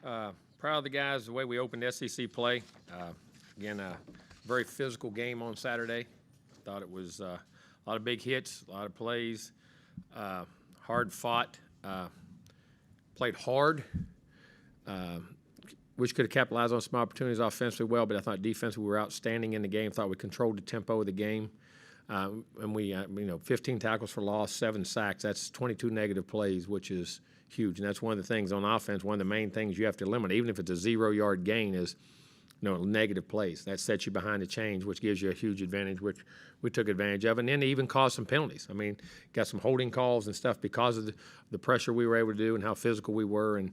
Proud of the guys, the way we opened SEC play. Again, a very physical game on Saturday. Thought it was a lot of big hits, a lot of plays, hard fought, played hard. Which could have capitalized on some opportunities offensively well, but I thought defensively we were outstanding in the game. Thought we controlled the tempo of the game. And we, 15 tackles for loss, 7 sacks. That's 22 negative plays, which is huge. And that's one of the things on offense, one of the main things you have to eliminate, even if it's a 0-yard gain, is negative plays. That sets you behind the chains, which gives you a huge advantage, which we took advantage of. And then it even caused some penalties. I mean, got some holding calls and stuff because of the pressure we were able to do and how physical we were, and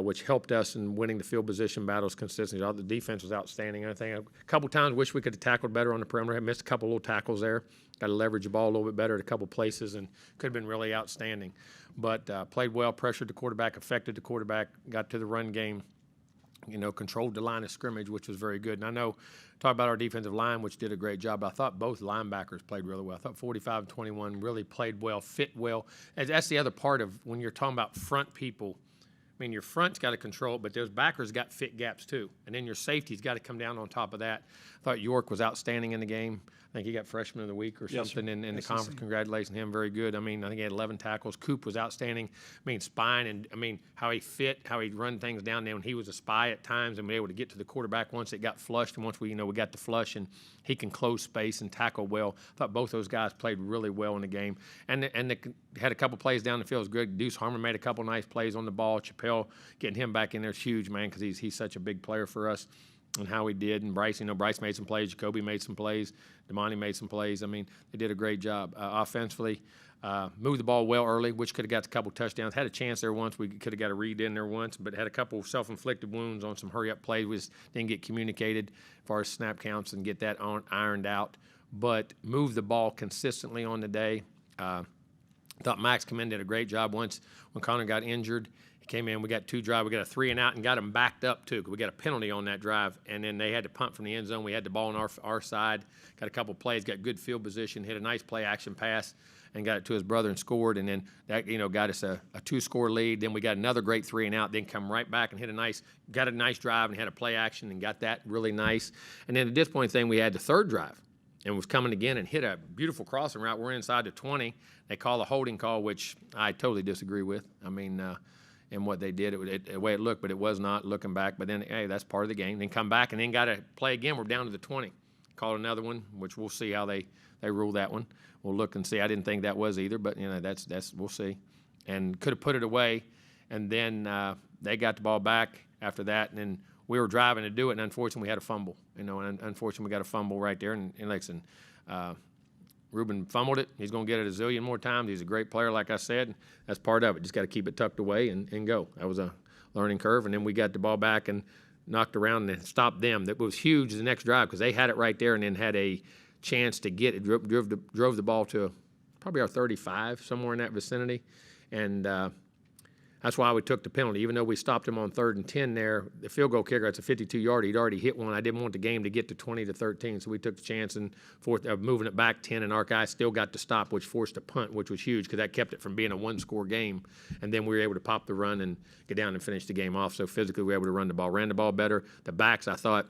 which helped us in winning the field position battles consistently. The defense was outstanding. I think a couple times wish we could have tackled better on the perimeter. Had missed a couple little tackles there. Got to leverage the ball a little bit better at a couple places, and could have been really outstanding. But played well, pressured the quarterback, affected the quarterback, got to the run game. Controlled the line of scrimmage, which was very good. And I know, talk about our defensive line, which did a great job. But I thought both linebackers played really well. I thought 45 and 21 really played well, fit well. And that's the other part of when you're talking about front people. I mean, your front's got to control it, but those backers got fit gaps too. And then your safety's got to come down on top of that. I thought York was outstanding in the game. I think he got freshman of the week or something in the conference. Congratulations to him, very good. I mean, I think he had 11 tackles. Coop was outstanding. I mean, spine and, how he fit, how he run things down there. And he was a spy at times and was able to get to the quarterback once it got flushed. And once we got the flush, and he can close space and tackle well. I thought both those guys played really well in the game. And they had a couple plays down the field. It was good. Deuce Harmon made a couple nice plays on the ball. Chappelle getting him back in there is huge, man, because he's such a big player for us. And how he did, and Bryce, Bryce made some plays, Jacoby made some plays, Damani made some plays. I mean, they did a great job offensively. Moved the ball well early, which could have got a couple touchdowns. Had a chance there once. We could have got a read in there once, but had a couple self-inflicted wounds on some hurry-up plays. We just didn't get communicated as far as snap counts and get that ironed out. But moved the ball consistently on the day. Thought Max come in, did a great job once when Connor got injured. Came in, we got 2 drives, we got a 3 and out, and got them backed up too, because we got a penalty on that drive, and then they had to punt from the end zone. We had the ball on our side, got a couple plays, got good field position, hit a nice play action pass, and got it to his brother and scored, and then that got us a 2-score lead. Then we got another great 3 and out, then come right back and got a nice drive and had a play action and got that really nice. And then at this point thing, we had the 3rd drive and was coming again and hit a beautiful crossing route. We're inside the 20. They call a holding call, which I totally disagree with. I mean, and what they did, the way it looked, but it was not looking back. But then, hey, that's part of the game. Then come back and then got to play again. We're down to the 20. Called another one, which we'll see how they rule that one. We'll look and see. I didn't think that was either, but that's we'll see. And could have put it away, and then they got the ball back after that, and then we were driving to do it, and unfortunately we had a fumble. And unfortunately we got a fumble right there. And listen, Ruben fumbled it. He's going to get it a zillion more times. He's a great player, like I said. That's part of it. Just got to keep it tucked away and go. That was a learning curve. And then we got the ball back and knocked around and stopped them. That was huge the next drive because they had it right there and then had a chance to get it. Drove the ball to probably our 35, somewhere in that vicinity. And that's why we took the penalty. Even though we stopped him on 3rd and 10 there, the field goal kicker, it's a 52-yarder. He'd already hit one. I didn't want the game to get to 20-13, so we took the chance and moving it back 10, and our guy still got to stop, which forced a punt, which was huge because that kept it from being a 1-score game. And then we were able to pop the run and get down and finish the game off. So physically we were able to run the ball. Ran the ball better. The backs, I thought,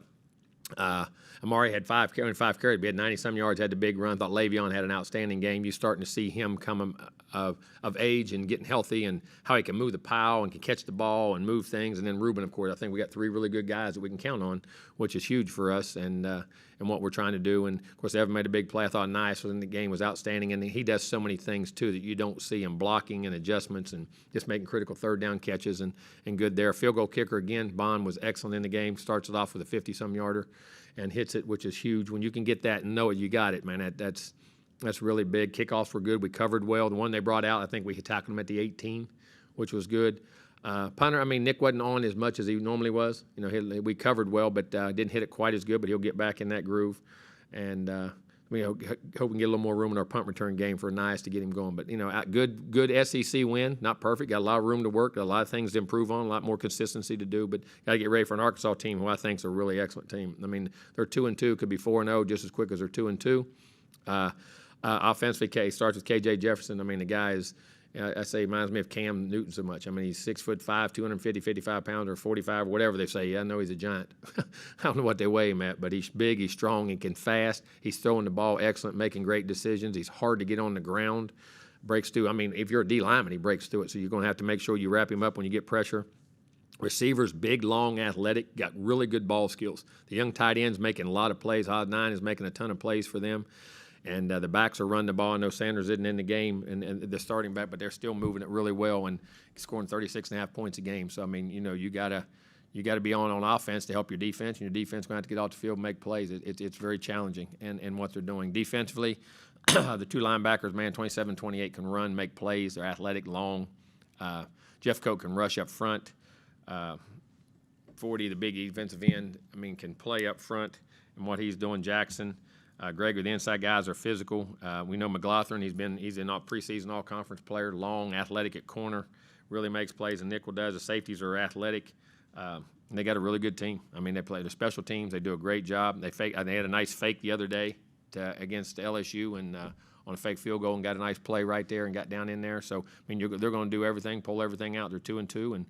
Amari had 5 carries. We had 90-some yards, had the big run. Thought Le'Veon had an outstanding game. You're starting to see him come of age and getting healthy and how he can move the pile and can catch the ball and move things. And then Ruben, of course, I think we got 3 really good guys that we can count on, which is huge for us and what we're trying to do. And, of course, Evan made a big play. I thought Nice was in the game, was outstanding. And he does so many things, too, that you don't see him blocking and adjustments and just making critical 3rd down catches and good there. Field goal kicker, again, Bond was excellent in the game. Starts it off with a 50-some-yarder and hits it, which is huge. When you can get that and know it, you got it, man. That's really big. Kickoffs were good. We covered well. The one they brought out, I think we tackled him at the 18, which was good. Punter, Nick wasn't on as much as he normally was. We covered well, but didn't hit it quite as good, but he'll get back in that groove. And we hope we can get a little more room in our punt return game for Nice to get him going. But, good SEC win. Not perfect. Got a lot of room to work. Got a lot of things to improve on, a lot more consistency to do. But got to get ready for an Arkansas team who I think is a really excellent team. They're 2-2, could be 4-0 just as quick as they're 2-2. Offensively, starts with KJ Jefferson. The guy is I say reminds me of Cam Newton so much. I mean, he's 6'5", 250, 55 pounds, or 45, or whatever they say. Yeah, I know he's a giant. I don't know what they weigh him at, but he's big, he's strong, he can fast. He's throwing the ball excellent, making great decisions. He's hard to get on the ground. Breaks through. I mean, if you're a D lineman, he breaks through it. So you're going to have to make sure you wrap him up when you get pressure. Receivers, big, long, athletic, got really good ball skills. The young tight end's making a lot of plays. Odd 9 is making a ton of plays for them. And the backs are running the ball. I know Sanders isn't in the game, and the starting back, but they're still moving it really well and scoring 36.5 points a game. So, I mean, you got to be on offense to help your defense, and your defense is going to have to get off the field and make plays. It's very challenging in what they're doing. Defensively, the two linebackers, man, 27-28, can run, make plays. They're athletic, long. Jeff Coat can rush up front. 40, the big defensive end, I mean, can play up front. And what he's doing, Jackson. Gregory, the inside guys are physical. We know McLaughlin, he's in all preseason all-conference player, long, athletic at corner, really makes plays, and Nickel does. The safeties are athletic. They got a really good team. I mean, they play the special teams. They do a great job. They had a nice fake the other day against LSU and on a fake field goal and got a nice play right there and got down in there. So, I mean, they're going to do everything, pull everything out. They're 2-2,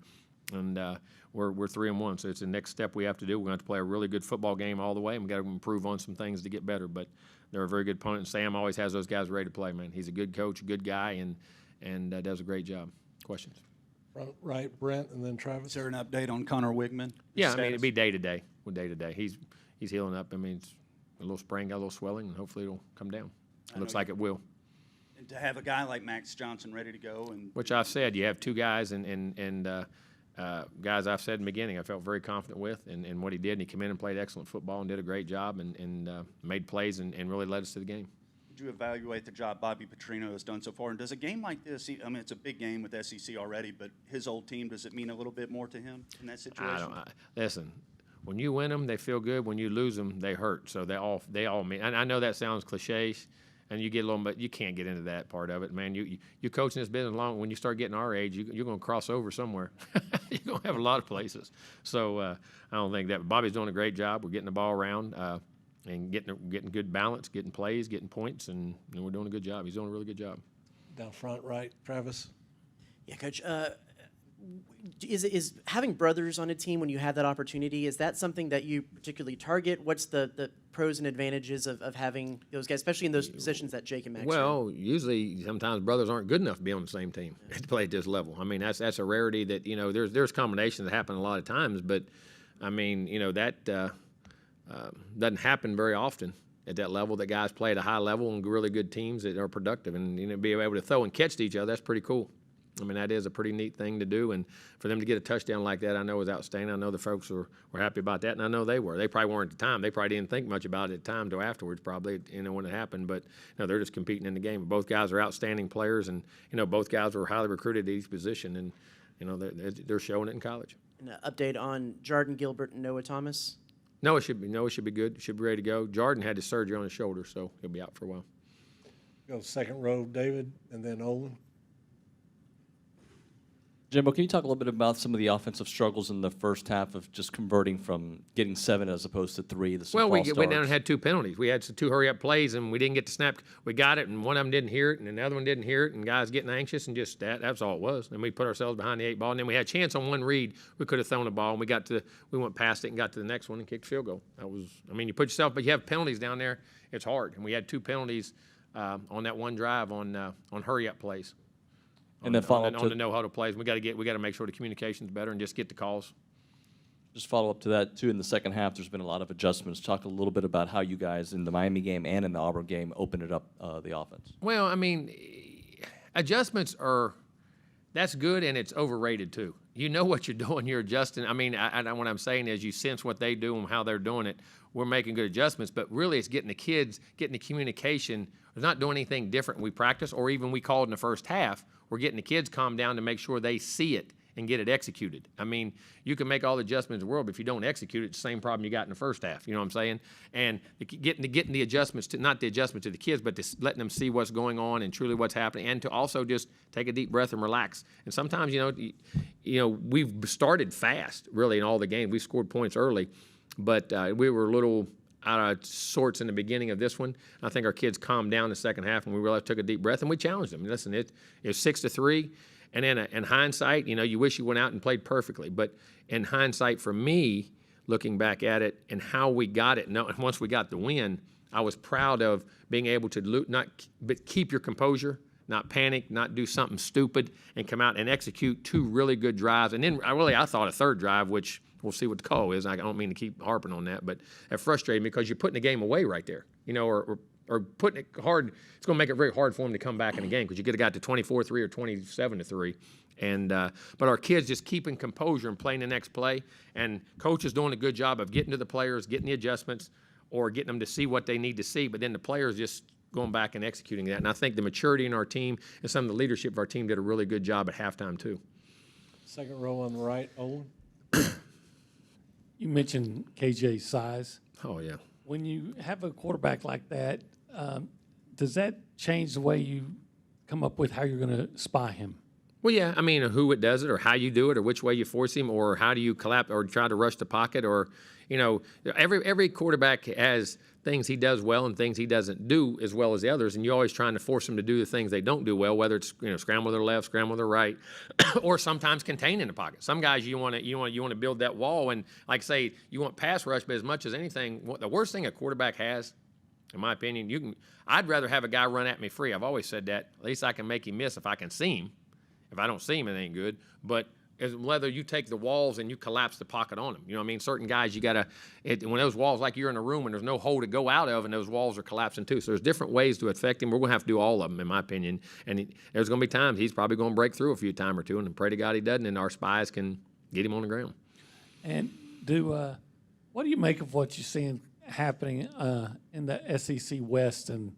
and we're 3-1. So it's the next step we have to do. We're going to have to play a really good football game all the way, and we've got to improve on some things to get better. But they're a very good opponent, and Sam always has those guys ready to play, man. He's a good coach, a good guy, and does a great job. Questions? Right, Brent, and then Travis. Is there an update on Connor Wigman? Yeah, I mean, it'd be day to day. He's healing up. I mean, it's a little sprain, got a little swelling, and hopefully it'll come down. It looks like it will. And to have a guy like Max Johnson ready to go, and which I've said, you have two guys, and guys I've said in the beginning I felt very confident with, and what he did, and he came in and played excellent football and did a great job, and made plays and really led us to the game. Would you evaluate the job Bobby Petrino has done so far? And does a game like this, I mean, it's a big game with SEC already, but his old team, does it mean a little bit more to him in that situation? Listen, when you win them, they feel good. When you lose them, they hurt. So they all mean. And I know that sounds cliche, and you get a little, but you can't get into that part of it, man. You coaching this business long. When you start getting our age, you're going to cross over somewhere. You're going to have a lot of places. So I don't think that. Bobby's doing a great job. We're getting the ball around. And getting good balance, getting plays, getting points, and we're doing a good job. He's doing a really good job. Down front, right, Travis? Yeah, Coach. Is having brothers on a team when you have that opportunity, is that something that you particularly target? What's the pros and advantages of having those guys, especially in those positions that Jake and Max Well, usually sometimes brothers aren't good enough to be on the same team to play at this level. I mean, that's a rarity that, there's combinations that happen a lot of times, but, I mean, that doesn't happen very often at that level, that guys play at a high level and really good teams that are productive and be able to throw and catch to each other. That's pretty cool. I mean, that is a pretty neat thing to do, and for them to get a touchdown like that, I know was outstanding. I know the folks were happy about that, and I know they were. They probably weren't at the time. They probably didn't think much about it at the time until afterwards, probably, when it happened. But they're just competing in the game. Both guys are outstanding players, and both guys were highly recruited at each position, and they're showing it in college. An update on Jordan Gilbert and Noah Thomas. Noah should be good. Should be ready to go. Jordan had his surgery on his shoulder, so he'll be out for a while. Go second row, David, and then Olin. Jimbo, can you talk a little bit about some of the offensive struggles in the first half of just converting from getting 7 as opposed to 3? Well, we went down and had 2 penalties. We had 2 hurry-up plays, and we didn't get the snap. We got it, and one of them didn't hear it, and the other one didn't hear it, and guys getting anxious, and just that's all it was. And we put ourselves behind the 8 ball, and then we had a chance on one read. We could have thrown the ball, and we went past it and got to the next one and kicked a field goal. You put yourself, but you have penalties down there. It's hard, and we had 2 penalties on that one drive on hurry-up plays. And then follow up on the no-huddle plays. We got to make sure the communication's better and just get the calls. Just follow up to that, too. In the second half, there's been a lot of adjustments. Talk a little bit about how you guys in the Miami game and in the Auburn game opened it up, the offense. Well, I mean, adjustments that's good, and it's overrated, too. You know what you're doing. You're adjusting. I mean, what I'm saying is you sense what they do and how they're doing it. We're making good adjustments, but really it's getting the kids, getting the communication. We're not doing anything different we practice or even we called in the first half. We're getting the kids calmed down to make sure they see it and get it executed. I mean, you can make all the adjustments in the world, but if you don't execute it, it's the same problem you got in the first half. You know what I'm saying? And getting the adjustments to, not the adjustment to the kids, but to letting them see what's going on and truly what's happening, and to also just take a deep breath and relax. And sometimes, we've started fast, really, in all the games. We scored points early, but we were a little, out of sorts in the beginning of this one. I think our kids calmed down the second half, and we realized, took a deep breath, and we challenged them. Listen, it was 6-3, and then in hindsight, you wish you went out and played perfectly. But in hindsight, for me, looking back at it and how we got it, and once we got the win, I was proud of being able to but keep your composure, not panic, not do something stupid, and come out and execute 2 really good drives. And then I thought a third drive, which we'll see what the call is. I don't mean to keep harping on that, but it frustrated me because you're putting the game away right there, or putting it hard. It's going to make it very hard for them to come back in the game because you could have got to 24-3 or 27-3. And but our kids just keeping composure and playing the next play, and coach is doing a good job of getting to the players, getting the adjustments, or getting them to see what they need to see. But then the players just going back and executing that. And I think the maturity in our team and some of the leadership of our team did a really good job at halftime too. Second row on the right, Olin. You mentioned KJ's size. Oh yeah. When you have a quarterback like that, does that change the way you come up with how you're going to spy him? Well, yeah. I mean, who it does it, or how you do it, or which way you force him, or how do you collapse, or try to rush the pocket, or every quarterback has things he does well and things he doesn't do as well as the others, and you're always trying to force them to do the things they don't do well, whether it's scramble their left, scramble their right, or sometimes contain in the pocket. Some guys you want to build that wall, and like say you want pass rush, but as much as anything, the worst thing a quarterback has, in my opinion, I'd rather have a guy run at me free. I've always said that. At least I can make him miss if I can see him. If I don't see him, it ain't good. But whether you take the walls and you collapse the pocket on them. You know what I mean? Certain guys, you got to, when those walls, like you're in a room and there's no hole to go out of and those walls are collapsing too. So there's different ways to affect him. We're going to have to do all of them, in my opinion. And there's going to be times he's probably going to break through a few times or two, and pray to God he doesn't, and our spies can get him on the ground. And what do you make of what you're seeing happening in the SEC West and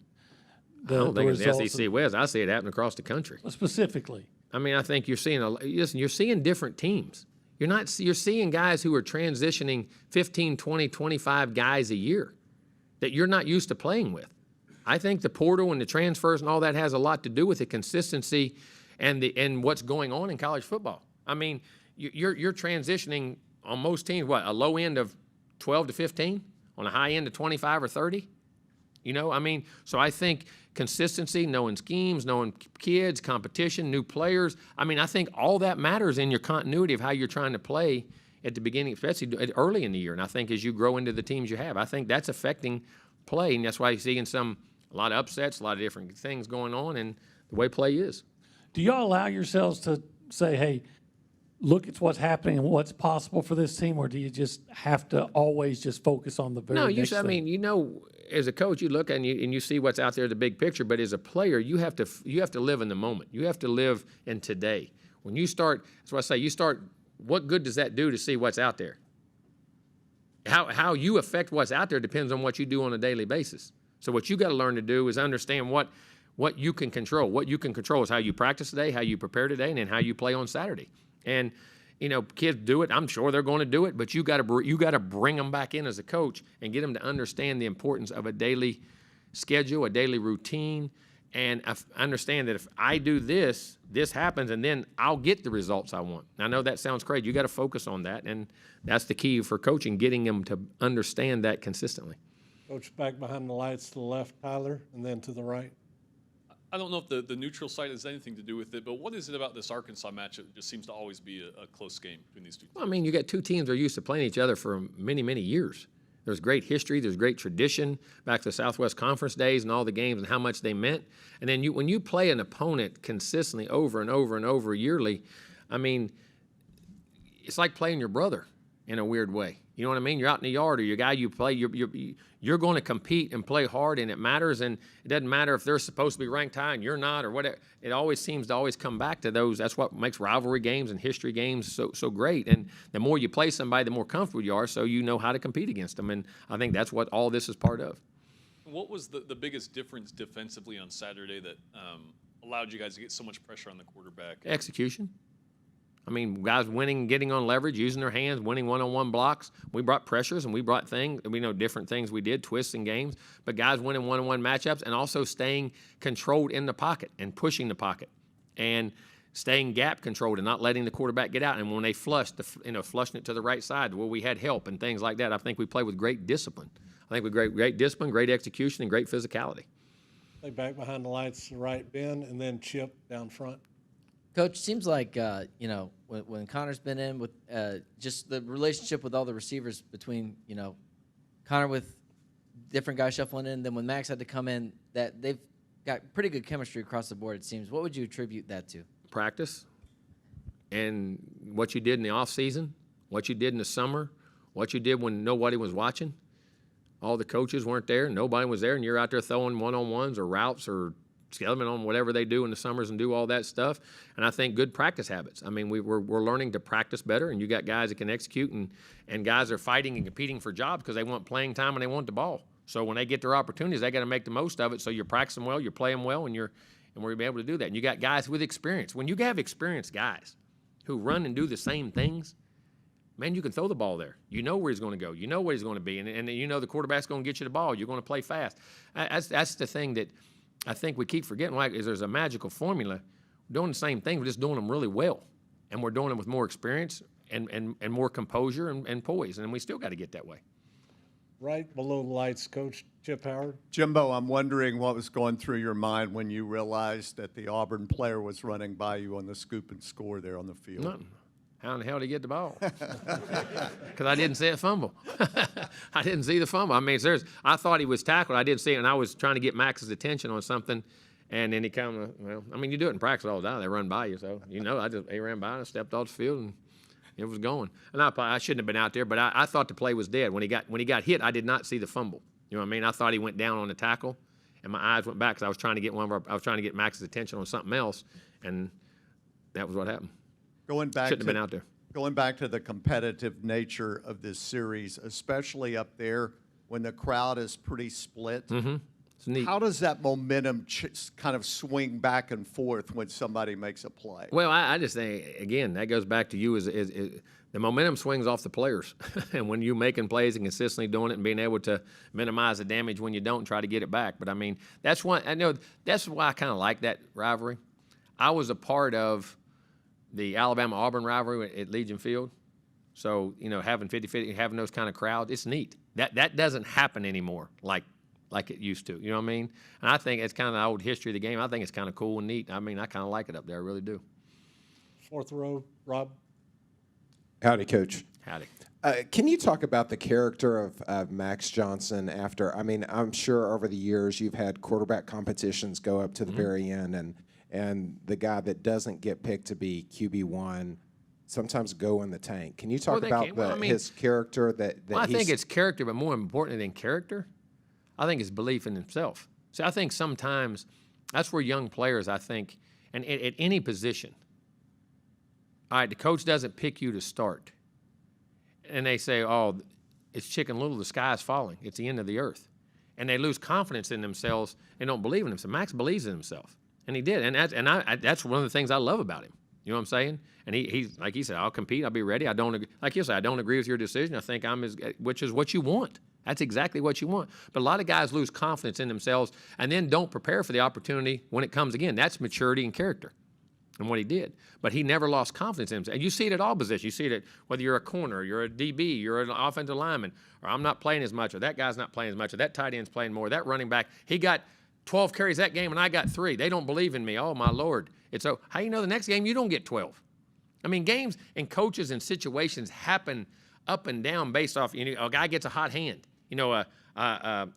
I don't think it's the results SEC West. I see it happening across the country. specifically? I mean, I think you're seeing different teams. You're seeing guys who are transitioning 15, 20, 25 guys a year that you're not used to playing with. I think the portal and the transfers and all that has a lot to do with the consistency and what's going on in college football. I mean, you're transitioning on most teams, a low end of 12 to 15, on a high end of 25 or 30? So I think consistency, knowing schemes, knowing kids, competition, new players. I mean, I think all that matters in your continuity of how you're trying to play at the beginning, especially early in the year. And I think as you grow into the teams you have, I think that's affecting play. And that's why you're seeing a lot of upsets, a lot of different things going on, and the way play is. Do y'all allow yourselves to say, hey, look at what's happening and what's possible for this team, or do you just have to always just focus on the very next thing? I mean, as a coach, you look and you see what's out there, the big picture. But as a player, you have to live in the moment. You have to live in today. When you start, that's what I say. What good does that do to see what's out there? How you affect what's out there depends on what you do on a daily basis. So what you got to learn to do is understand what you can control. What you can control is how you practice today, how you prepare today, and then how you play on Saturday. And kids do it. I'm sure they're going to do it, but you got to bring them back in as a coach and get them to understand the importance of a daily schedule, a daily routine, and understand that if I do this happens, and then I'll get the results I want. I know that sounds crazy. You got to focus on that, and that's the key for coaching, getting them to understand that consistently. Coach, back behind the lights to the left, Tyler, and then to the right. I don't know if the neutral site has anything to do with it, but what is it about this Arkansas match that just seems to always be a close game between these two teams? Well, I mean, you got two teams that are used to playing each other for many, many years. There's great history. There's great tradition back to the Southwest Conference days and all the games and how much they meant. And then when you play an opponent consistently over and over and over yearly, I mean, it's like playing your brother in a weird way. You know what I mean? You're out in the yard, or your guy you play, you're going to compete and play hard, and it matters. And it doesn't matter if they're supposed to be ranked high and you're not, or whatever. It always seems to always come back to those. That's what makes rivalry games and history games so great. And the more you play somebody, the more comfortable you are, so you know how to compete against them. And I think that's what all this is part of. What was the biggest difference defensively on Saturday that allowed you guys to get so much pressure on the quarterback? Execution. I mean, guys winning, getting on leverage, using their hands, winning one-on-one blocks. We brought pressures and we brought things. We know different things we did, twists in games. But guys winning one-on-one matchups and also staying controlled in the pocket and pushing the pocket. And staying gap controlled and not letting the quarterback get out. And when they flushed, flushing it to the right side where we had help and things like that, I think we played with great discipline. I think with great discipline, great execution, and great physicality. Play back behind the lights, the right bend, and then chip down front. Coach, seems like when Connor's been in with just the relationship with all the receivers between Connor with different guys shuffling in, then when Max had to come in, that they've got pretty good chemistry across the board. It seems. What would you attribute that to? Practice, and what you did in the off season, what you did in the summer, what you did when nobody was watching. All the coaches weren't there, nobody was there, and you're out there throwing one-on-ones or routes or skeleton on whatever they do in the summers and do all that stuff. And I think good practice habits. I mean, we're learning to practice better, and you got guys that can execute, and guys are fighting and competing for jobs because they want playing time and they want the ball. So when they get their opportunities, they got to make the most of it. So you're practicing well, you're playing well, and we're able to do that. And you got guys with experience. When you have experienced guys who run and do the same things, man, you can throw the ball there. You know where he's going to go. You know what he's going to be. And you know the quarterback's going to get you the ball. You're going to play fast. That's the thing that I think we keep forgetting. Like, is there's a magical formula. We're doing the same thing. We're just doing them really well. And we're doing it with more experience and more composure and poise. And we still got to get that way. Right below the lights, Coach Chip Howard. Jimbo, I'm wondering what was going through your mind when you realized that the Auburn player was running by you on the scoop and score there on the field. Nothing. How in the hell did he get the ball? Because I didn't see it fumble. I didn't see the fumble. I mean, seriously, I thought he was tackled. I didn't see it, and I was trying to get Max's attention on something, and then he kind of, you do it in practice all the time. They run by you, so, he ran by and I stepped off the field, and it was going. And I shouldn't have been out there, but I thought the play was dead. When he got hit, I did not see the fumble. You know what I mean? I thought he went down on the tackle, and my eyes went back because I was trying to get Max's attention on something else, and that was what happened. Shouldn't have been out there. Going back to the competitive nature of this series, especially up there when the crowd is pretty split. Mm-hmm. It's neat. How does that momentum kind of swing back and forth when somebody makes a play? Well, I just think, again, that goes back to you is the momentum swings off the players. And when you're making plays and consistently doing it and being able to minimize the damage when you don't, try to get it back. But, I mean, that's why I kind of like that rivalry. I was a part of the Alabama-Auburn rivalry at Legion Field. So, having 50-50, having those kind of crowds, it's neat. That doesn't happen anymore like it used to. You know what I mean? And I think it's kind of the old history of the game. I think it's kind of cool and neat. I mean, I kind of like it up there. I really do. Fourth row, Rob. Howdy, Coach. Howdy. Can you talk about the character of Max Johnson after, I'm sure over the years you've had quarterback competitions go up to the very end, and the guy that doesn't get picked to be QB1 sometimes go in the tank. Can you talk about his character I think it's character, but more importantly than character, I think it's belief in himself. See, I think sometimes that's where young players, I think, and at any position, all right, the coach doesn't pick you to start. And they say, oh, it's Chicken Little, the sky's falling. It's the end of the earth. And they lose confidence in themselves and don't believe in themselves. Max believes in himself. And he did. And that's one of the things I love about him. You know what I'm saying? And he's like he said, I'll compete. I'll be ready. I don't agree. Like you said, I don't agree with your decision. I think which is what you want. That's exactly what you want. But a lot of guys lose confidence in themselves and then don't prepare for the opportunity when it comes again. That's maturity and character and what he did. But he never lost confidence in himself. And you see it at all positions. You see it whether you're a corner, you're a DB, you're an offensive lineman, or I'm not playing as much, or that guy's not playing as much, or that tight end's playing more, that running back, he got 12 carries that game and I got 3. They don't believe in me. Oh, my Lord. So how you know the next game you don't get 12? I mean, games and coaches and situations happen up and down based off, a guy gets a hot hand. A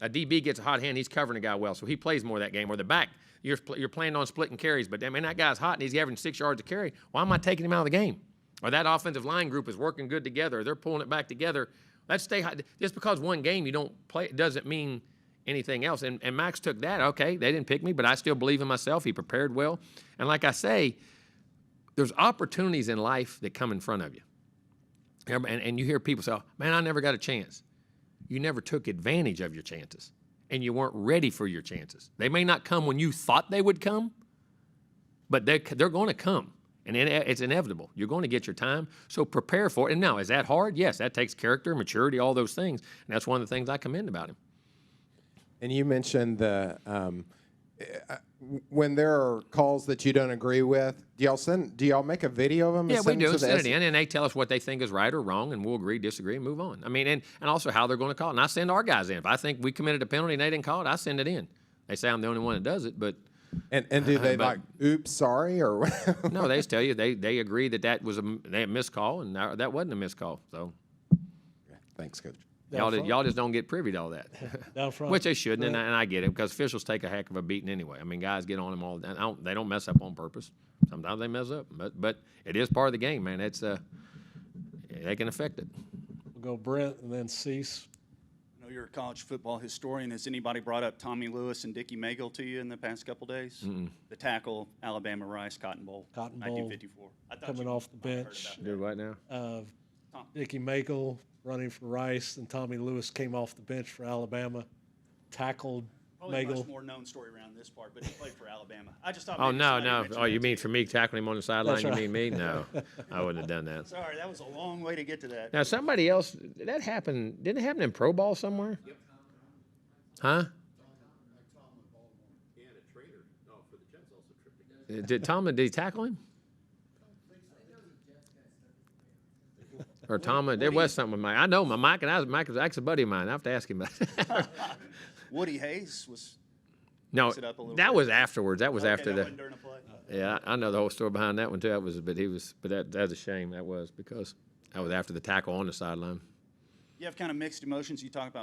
DB gets a hot hand, he's covering a guy well, so he plays more that game. Or the back, you're planning on splitting carries, but that guy's hot and he's averaging 6 yards a carry. Why am I taking him out of the game? Or that offensive line group is working good together. They're pulling it back together. Let's stay hot. Just because one game you don't play doesn't mean anything else. And Max took that. Okay, they didn't pick me, but I still believe in myself. He prepared well. And like I say, there's opportunities in life that come in front of you. And you hear people say, oh, man, I never got a chance. You never took advantage of your chances, and you weren't ready for your chances. They may not come when you thought they would come, but they're going to come, and it's inevitable. You're going to get your time, so prepare for it. And now, is that hard? Yes, that takes character, maturity, all those things, and that's one of the things I commend about him. And you mentioned when there are calls that you don't agree with, do y'all make a video of them? Yeah, and we send do. them to the Send it in, and they tell us what they think is right or wrong, and we'll agree, disagree, and move on. I mean, and also how they're going to call it. And I send our guys in. If I think we committed a penalty and they didn't call it, I send it in. They say I'm the only one that does it, but And do they But- like, oops, sorry, or no, they just tell you they agree that was a missed call, and that wasn't a missed call. So Thanks, Coach. y'all just don't get privy to all that, Down front. which they shouldn't, and I get it because officials take a heck of a beating anyway. I mean, guys get on them all. They don't mess up on purpose. Sometimes they mess up, but it is part of the game, man. It's they can affect it. We'll go Brent and then Cease. I know you're a college football historian. Has anybody brought up Tommy Lewis and Dickie Magel to you in the past couple days? The tackle, Alabama Rice Cotton Bowl, Cotton Bowl, 1954. I thought coming you off the might have heard bench. about Do it right now. Dickie Magel running for Rice, and Tommy Lewis came off the bench for Alabama, tackled Probably a Magel. much more known story around this part, but he played for Alabama. I just thought. Oh maybe no, somebody no. mentioned Oh, that you to mean for me tackling him on the sideline? That's You right. mean me? No, I wouldn't have done that. Sorry, that was a long way to get to that. Now somebody else that happened. Didn't it happen in pro ball somewhere? Huh? Did he tackle him? Or Tom? There was something with Mike. I know Mike was actually a buddy of mine. I have to ask him about it. Woody Hayes was. No, Mix it up a little that bit. was afterwards. That was Okay, after that the. wasn't during a play. Yeah, I know the whole story behind that one too. That's a shame. That was because that was after the tackle on the sideline. You have kind of mixed emotions. You've talked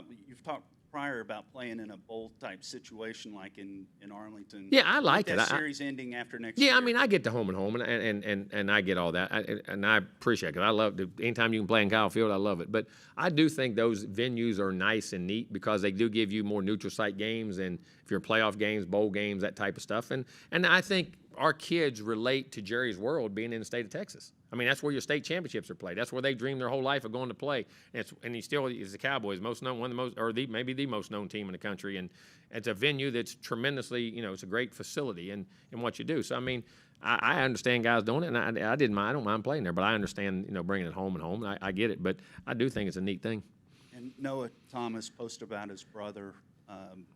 prior about playing in a bowl type situation like in Arlington. Yeah, I like With it. that I- series ending after next year. Yeah, I mean, I get the home and home, and I get all that, and I appreciate it because I love it. Anytime you can play in Kyle Field, I love it. But I do think those venues are nice and neat because they do give you more neutral site games, and if you're playoff games, bowl games, that type of stuff. And I think our kids relate to Jerry's world being in the state of Texas. I mean, that's where your state championships are played. That's where they dream their whole life of going to play. And he still is the Cowboys, maybe the most known team in the country. And it's a venue that's tremendously, it's a great facility in what you do. So I mean, I understand guys doing it, and I don't mind playing there, but I understand bringing it home and home. I get it, but I do think it's a neat thing. And Noah Thomas posted about his brother.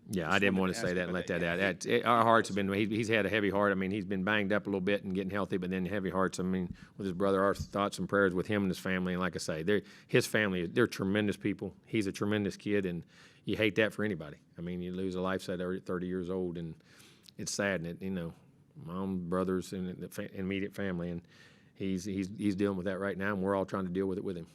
Yeah, just I didn't wanted want to ask say you that and about let that out. Our hearts have been. He's had a heavy heart. I mean, he's been banged up a little bit and getting healthy, but then heavy hearts. I mean, with his brother, our thoughts and prayers with him and his family. And like I say, his family, they're tremendous people. He's a tremendous kid, and you hate that for anybody. I mean, you lose a life at 30 years old, and it's sad. And mom, brothers, and the immediate family, and he's dealing with that right now, and we're all trying to deal with it with him.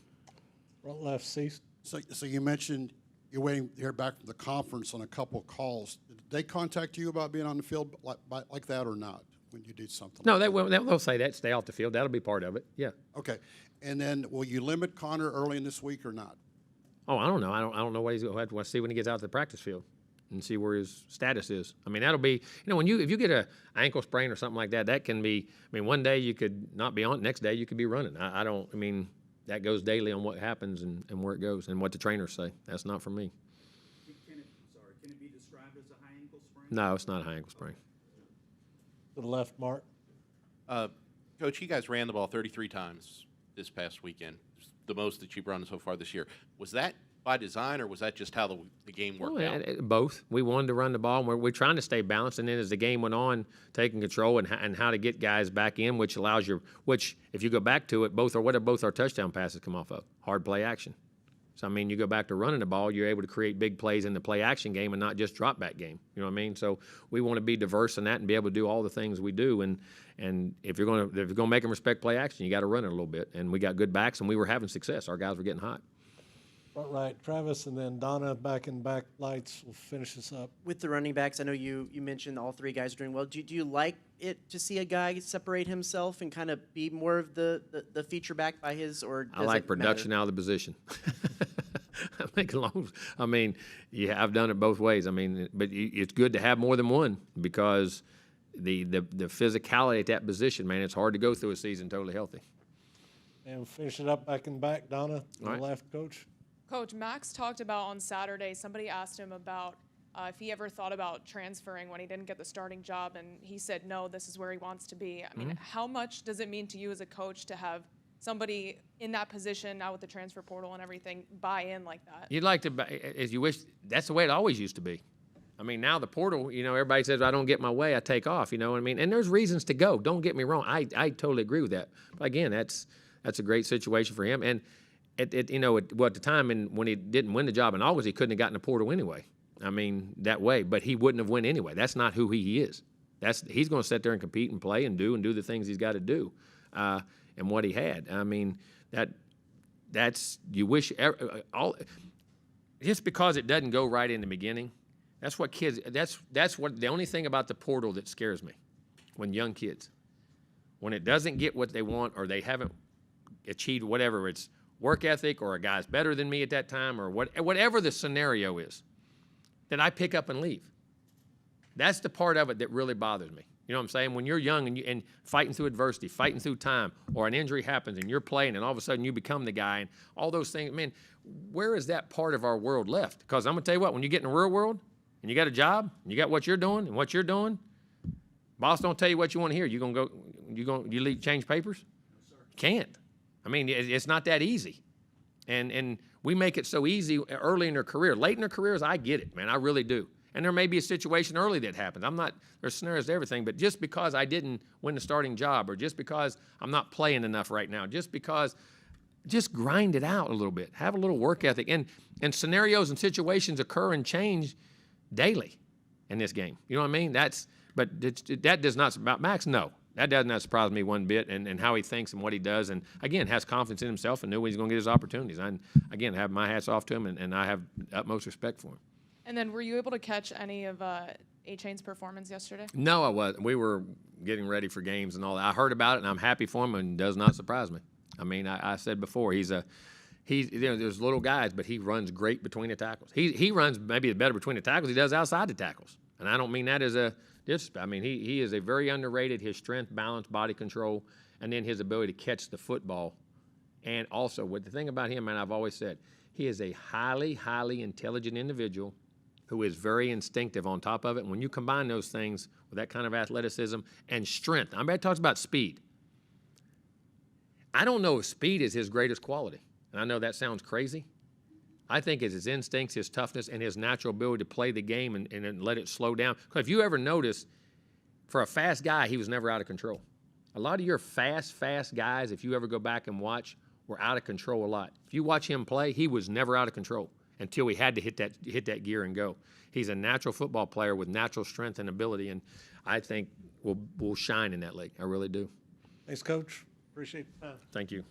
Front left, Cease. So you mentioned you're waiting to hear back from the conference on a couple of calls. Did they contact you about being on the field like that or not when you did something? No, like they'll say that. Stay off the field. That'll be part of it. Yeah. Okay. And then will you limit Connor early in this week or not? Oh, I don't know. I don't know what he's going to have to see when he gets out to the practice field and see where his status is. I mean, that'll be, if you get a ankle sprain or something like that, that can be, one day you could not be on, next day you could be running. That goes daily on what happens and where it goes and what the trainers say. That's not for me. Can it be described as a high ankle sprain? No, it's not a high ankle sprain. To the left, Mark. Coach, you guys ran the ball 33 times this past weekend, the most that you've run so far this year. Was that by design, or was that just how the game worked out? Both. We wanted to run the ball, and we're trying to stay balanced. And then as the game went on, taking control and how to get guys back in, which if you go back to it, what are both our touchdown passes come off of? Hard play action. So, you go back to running the ball, you're able to create big plays in the play action game and not just drop back game. You know what I mean? So we want to be diverse in that and be able to do all the things we do. And if you're going to make them respect play action, you got to run it a little bit. And we got good backs, and we were having success. Our guys were getting hot. Front right, Travis, and then Donna back lights will finish us up. With the running backs, I know you mentioned all three guys are doing well. Do you like it to see a guy separate himself and kind of be more of the feature back by his, or does I like it production matter? out of the position. I've done it both ways. But it's good to have more than one because the physicality at that position, man, it's hard to go through a season totally healthy. And we'll finish it up back, Donna, to the All right. left, Coach. Coach, Max talked about on Saturday, somebody asked him about if he ever thought about transferring when he didn't get the starting job, and he said, no, this is where he wants to be. How much does it mean to you as a coach to have somebody in that position now with the transfer portal and everything buy in like that? You'd like to, as you wish, that's the way it always used to be. I mean, now the portal, everybody says, I don't get my way, I take off, you know what I mean? And there's reasons to go. Don't get me wrong. I totally agree with that. But again, that's a great situation for him. And at the time, and when he didn't win the job in August, he couldn't have gotten the portal anyway. I mean, that way. But he wouldn't have won anyway. That's not who he is. He's going to sit there and compete and play and do the things he's got to do. And what he had. I mean, you wish just because it doesn't go right in the beginning. That's what kids. That's what the only thing about the portal that scares me. When young kids, when it doesn't get what they want or they haven't achieved whatever, it's work ethic or a guy's better than me at that time or whatever the scenario is, that I pick up and leave. That's the part of it that really bothers me. You know what I'm saying? When you're young and fighting through adversity, fighting through time, or an injury happens and you're playing and all of a sudden you become the guy and all those things, man, where is that part of our world left? Because I'm going to tell you what, when you get in the real world and you got a job and you got what you're doing, boss don't tell you what you want to hear. You change papers? You can't. I mean, it's not that easy. And we make it so easy early in their career. Late in their careers, I get it, man. I really do. And there may be a situation early that happens. There's scenarios to everything, but just because I didn't win the starting job or just because I'm not playing enough right now, just grind it out a little bit. Have a little work ethic. And scenarios and situations occur and change daily in this game. You know what I mean? That does not, about Max, no. That does not surprise me one bit, and how he thinks and what he does, and again, has confidence in himself and knew when he's going to get his opportunities. I, again, have my hats off to him, and I have utmost respect for him. And then were you able to catch any of A-Chain's performance yesterday? No, I wasn't. We were getting ready for games and all that. I heard about it, and I'm happy for him, and it does not surprise me. I mean, I said before, there's little guys, but he runs great between the tackles. He runs maybe better between the tackles he does outside the tackles. And I don't mean that as a disrespect. I mean, he is a very underrated, his strength, balance, body control, and then his ability to catch the football. And also, the thing about him, and I've always said, he is a highly, highly intelligent individual who is very instinctive on top of it. And when you combine those things with that kind of athleticism and strength, everybody talks about speed. I don't know if speed is his greatest quality. And I know that sounds crazy. I think it's his instincts, his toughness, and his natural ability to play the game and let it slow down. Because if you ever notice, for a fast guy, he was never out of control. A lot of your fast guys, if you ever go back and watch, were out of control a lot. If you watch him play, he was never out of control until he had to hit that gear and go. He's a natural football player with natural strength and ability, and I think will shine in that league. I really do. Thanks, Coach. Appreciate the time. Thank you.